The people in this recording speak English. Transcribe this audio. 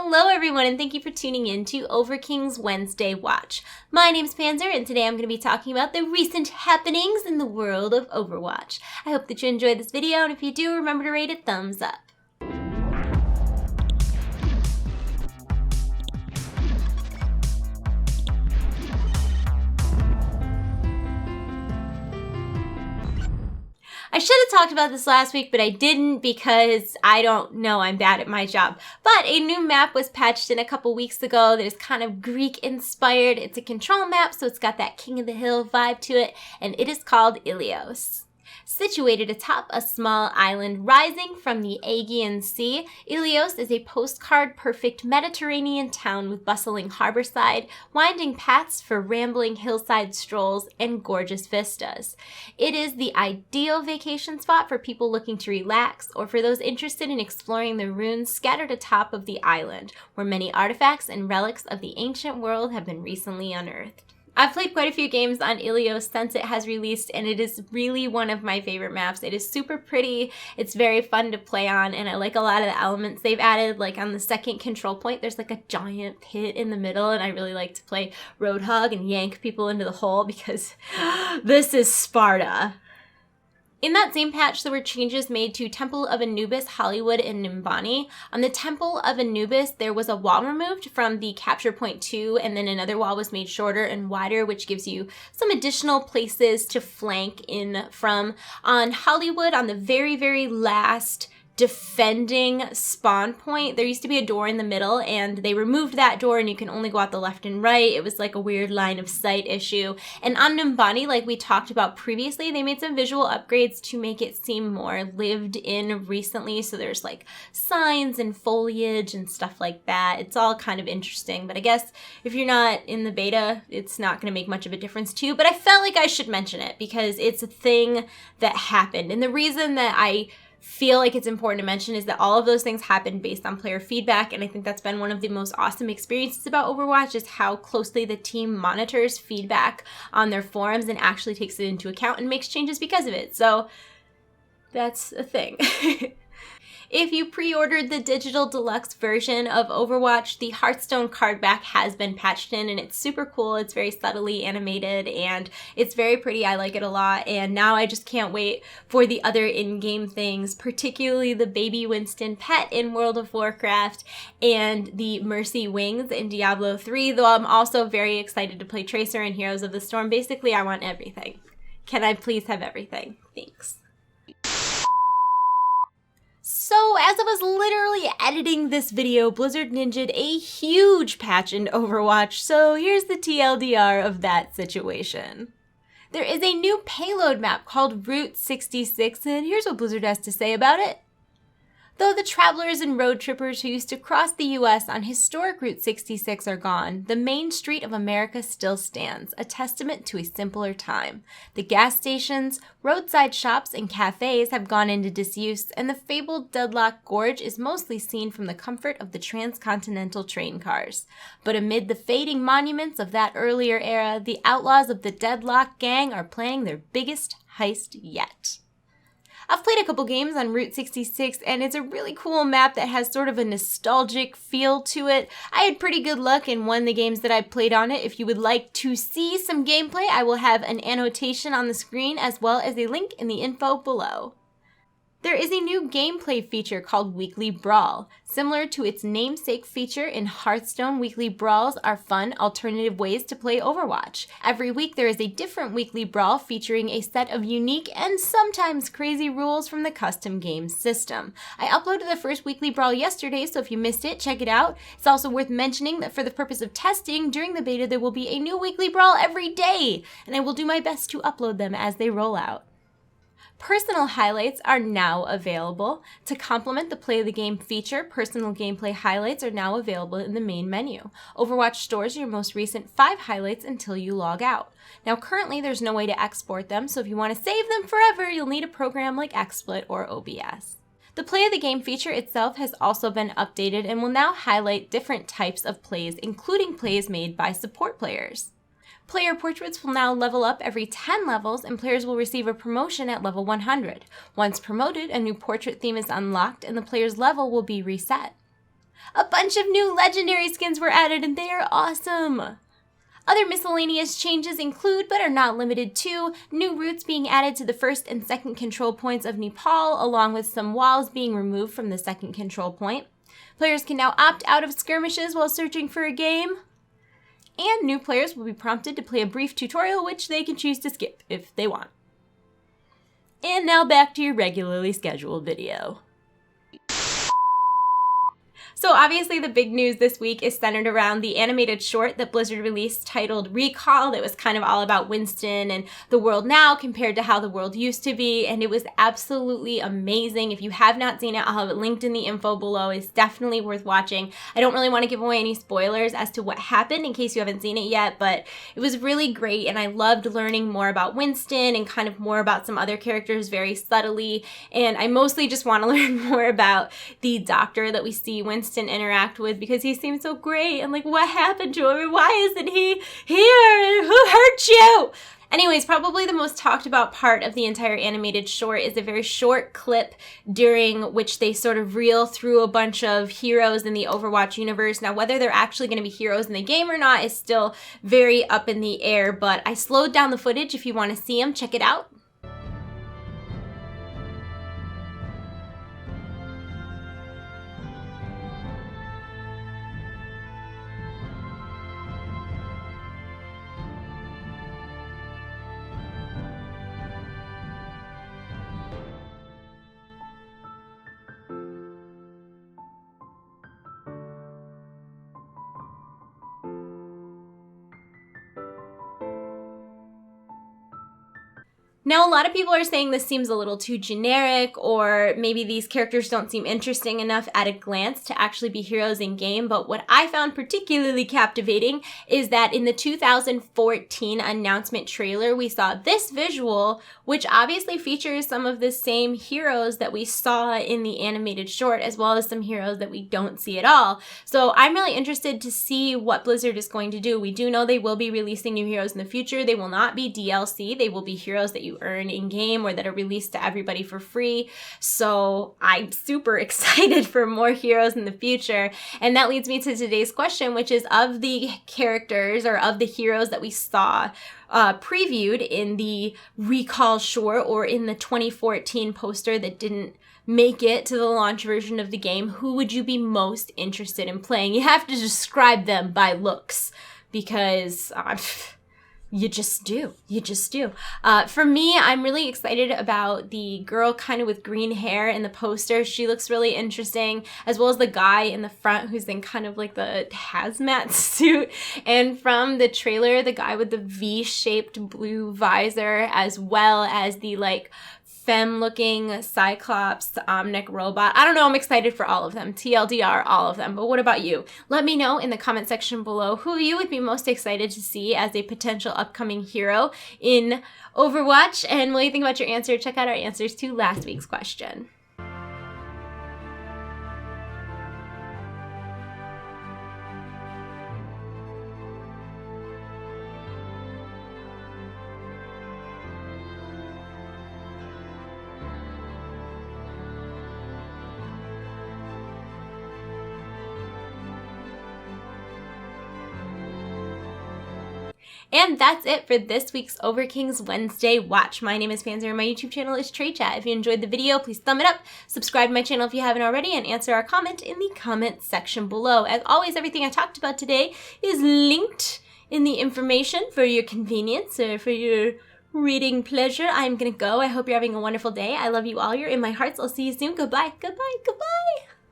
Hello everyone, and thank you for tuning in to Overking's Wednesday Watch. My name's Panzer, and today I'm going to be talking about the recent happenings in the world of Overwatch. I hope that you enjoyed this video, and if you do, remember to rate it thumbs up. I should have talked about this last week, but I didn't because I don't know, I'm bad at my job. But a new map was patched in a couple weeks ago that is kind of Greek inspired. It's a control map, so it's got that King of the Hill vibe to it, and it is called Ilios. Situated atop a small island rising from the Aegean Sea, Ilios is a postcard-perfect Mediterranean town with bustling harborside, winding paths for rambling hillside strolls, and gorgeous vistas. It is the ideal vacation spot for people looking to relax or for those interested in exploring the ruins scattered atop of the island, where many artifacts and relics of the ancient world have been recently unearthed. I've played quite a few games on Ilios since it has released, and it is really one of my favorite maps. It is super pretty, it's very fun to play on, and I like a lot of the elements they've added. Like on the second control point, there's like a giant pit in the middle, and I really like to play Roadhog and yank people into the hole because this is Sparta. In that same patch, there were changes made to Temple of Anubis, Hollywood, and Nimbani. On the Temple of Anubis, there was a wall removed from the capture point 2, and then another wall was made shorter and wider, which gives you some additional places to flank in from. On Hollywood, on the very, very last defending spawn point, there used to be a door in the middle, and they removed that door and you can only go out the left and right. It was like a weird line of sight issue. And on Nimbani, like we talked about previously, they made some visual upgrades to make it seem more lived in recently. So there's like signs and foliage and stuff like that. It's all kind of interesting, but I guess if you're not in the beta, it's not going to make much of a difference to you. But I felt like I should mention it because it's a thing that happened. And the reason that I feel like it's important to mention is that all of those things happen based on player feedback, and I think that's been one of the most awesome experiences about Overwatch is how closely the team monitors feedback on their forums and actually takes it into account and makes changes because of it. So that's a thing. If you pre-ordered the digital deluxe version of Overwatch, the Hearthstone card back has been patched in, and it's super cool. It's very subtly animated and it's very pretty. I like it a lot, and now I just can't wait for the other in-game things, particularly the baby Winston pet in World of Warcraft and the Mercy Wings in Diablo 3, though I'm also very excited to play Tracer in Heroes of the Storm. Basically, I want everything. Can I please have everything? Thanks. So, as I was literally editing this video, Blizzard ninja'd a huge patch in Overwatch, so here's the TLDR of that situation. There is a new payload map called Route 66, and here's what Blizzard has to say about it. Though the travelers and road trippers who used to cross the US on historic Route 66 are gone, the main street of America still stands, a testament to a simpler time. The gas stations, roadside shops, and cafes have gone into disuse, and the fabled Deadlock Gorge is mostly seen from the comfort of the transcontinental train cars. But amid the fading monuments of that earlier era, the outlaws of the Deadlock Gang are planning their biggest heist yet. I've played a couple games on Route 66, and it's a really cool map that has sort of a nostalgic feel to it. I had pretty good luck in one of the games that I played on it. If you would like to see some gameplay, I will have an annotation on the screen as well as a link in the info below. There is a new gameplay feature called Weekly Brawl. Similar to its namesake feature in Hearthstone, Weekly Brawls are fun, alternative ways to play Overwatch. Every week there is a different Weekly Brawl featuring a set of unique and sometimes crazy rules from the custom game system. I uploaded the first Weekly Brawl yesterday, so if you missed it, check it out. It's also worth mentioning that for the purpose of testing, during the beta there will be a new Weekly Brawl every day, and I will do my best to upload them as they roll out. Personal highlights are now available. To complement the play of the game feature, personal gameplay highlights are now available in the main menu. Overwatch stores your most recent 5 highlights until you log out. Now currently there's no way to export them, so if you want to save them forever, you'll need a program like XSplit or OBS. The play of the game feature itself has also been updated and will now highlight different types of plays, including plays made by support players. Player portraits will now level up every 10 levels, and players will receive a promotion at level 100. Once promoted, a new portrait theme is unlocked and the player's level will be reset. A bunch of new legendary skins were added and they are awesome. Other miscellaneous changes include, but are not limited to, new routes being added to the first and second control points of Nepal, along with some walls being removed from the second control point. Players can now opt out of skirmishes while searching for a game. And new players will be prompted to play a brief tutorial, which they can choose to skip if they want. And now back to your regularly scheduled video. So obviously the big news this week is centered around the animated short that Blizzard released titled Recall that was kind of all about Winston and the world now compared to how the world used to be, and it was absolutely amazing. If you have not seen it, I'll have it linked in the info below. It's definitely worth watching. I don't really want to give away any spoilers as to what happened in case you haven't seen it yet, but it was really great and I loved learning more about Winston and kind of more about some other characters very subtly, and I mostly just want to learn more about the doctor that we see Winston interact with because he seems so great and like what happened to him and why isn't he here? Who hurt you? Anyways, probably the most talked about part of the entire animated short is a very short clip during which they sort of reel through a bunch of heroes in the Overwatch universe. Now, whether they're actually going to be heroes in the game or not is still very up in the air, but I slowed down the footage. If you want to see them, check it out. Now, a lot of people are saying this seems a little too generic, or maybe these characters don't seem interesting enough at a glance to actually be heroes in game, but what I found particularly captivating is that in the 2014 announcement trailer, we saw this visual, which obviously features some of the same heroes that we saw in the animated short, as well as some heroes that we don't see at all. So I'm really interested to see what Blizzard is going to do. We do know they will be releasing new heroes in the future. They will not be DLC. They will be heroes that you earn in game or that are released to everybody for free. So I'm super excited for more heroes in the future. And that leads me to today's question, which is of the characters or of the heroes that we saw previewed in the Recall short or in the 2014 poster that didn't make it to the launch version of the game, who would you be most interested in playing? You have to describe them by looks because you just do. You just do. For me, I'm really excited about the girl kind of with green hair in the poster. She looks really interesting, as well as the guy in the front who's in kind of like the hazmat suit. And from the trailer, the guy with the V-shaped blue visor, as well as the like femme-looking Cyclops Omnic robot. I don't know, I'm excited for all of them. TLDR, all of them. But what about you? Let me know in the comment section below who you would be most excited to see as a potential upcoming hero in Overwatch. And what do you think about your answer? Check out our answers to last week's question. And that's it for this week's Overking's Wednesday Watch. My name is Panzer and my YouTube channel is TradeChat. If you enjoyed the video, please thumb it up, subscribe to my channel if you haven't already, and answer our comment in the comment section below. As always, everything I talked about today is linked in the information for your convenience or for your reading pleasure. I'm gonna go. I hope you're having a wonderful day. I love you all. You're in my hearts. I'll see you soon. Goodbye. Goodbye. Goodbye.